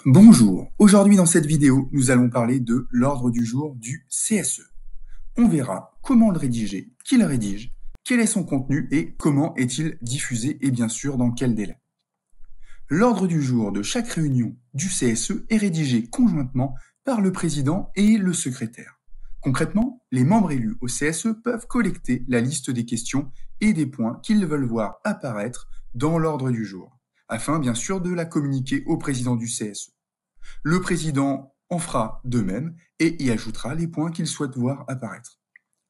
Bonjour, aujourd'hui dans cette vidéo, nous allons parler de l'ordre du jour du CSE. On verra comment le rédiger, qui le rédige, quel est son contenu et comment est-il diffusé et bien sûr dans quel délai. L'ordre du jour de chaque réunion du CSE est rédigé conjointement par le président et le secrétaire. Concrètement, les membres élus au CSE peuvent collecter la liste des questions et des points qu'ils veulent voir apparaître dans l'ordre du jour, afin bien sûr de la communiquer au président du CSE. Le président en fera de même et y ajoutera les points qu'il souhaite voir apparaître.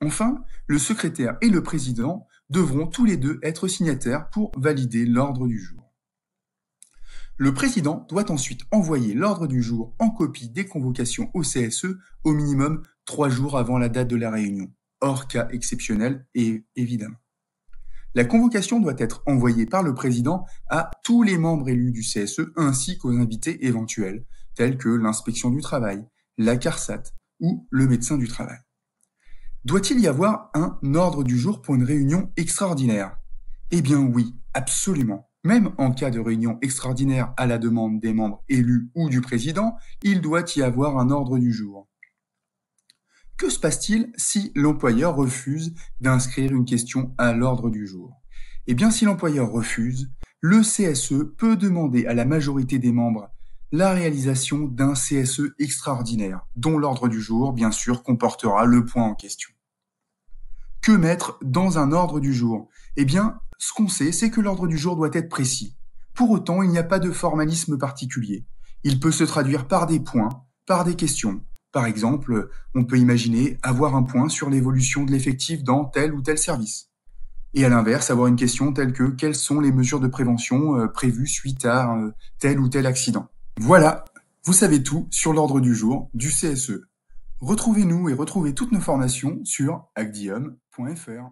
Enfin, le secrétaire et le président devront tous les deux être signataires pour valider l'ordre du jour. Le président doit ensuite envoyer l'ordre du jour en copie des convocations au CSE au minimum 3 jours avant la date de la réunion, hors cas exceptionnel et évidemment. La convocation doit être envoyée par le président à tous les membres élus du CSE ainsi qu'aux invités éventuels, tels que l'inspection du travail, la CARSAT ou le médecin du travail. Doit-il y avoir un ordre du jour pour une réunion extraordinaire? Eh bien oui, absolument. Même en cas de réunion extraordinaire à la demande des membres élus ou du président, il doit y avoir un ordre du jour. Que se passe-t-il si l'employeur refuse d'inscrire une question à l'ordre du jour? Eh bien, si l'employeur refuse, le CSE peut demander à la majorité des membres la réalisation d'un CSE extraordinaire, dont l'ordre du jour, bien sûr, comportera le point en question. Que mettre dans un ordre du jour? Eh bien, ce qu'on sait, c'est que l'ordre du jour doit être précis. Pour autant, il n'y a pas de formalisme particulier. Il peut se traduire par des points, par des questions. Par exemple, on peut imaginer avoir un point sur l'évolution de l'effectif dans tel ou tel service. Et à l'inverse, avoir une question telle que quelles sont les mesures de prévention prévues suite à tel ou tel accident. Voilà, vous savez tout sur l'ordre du jour du CSE. Retrouvez-nous et retrouvez toutes nos formations sur agdium.fr.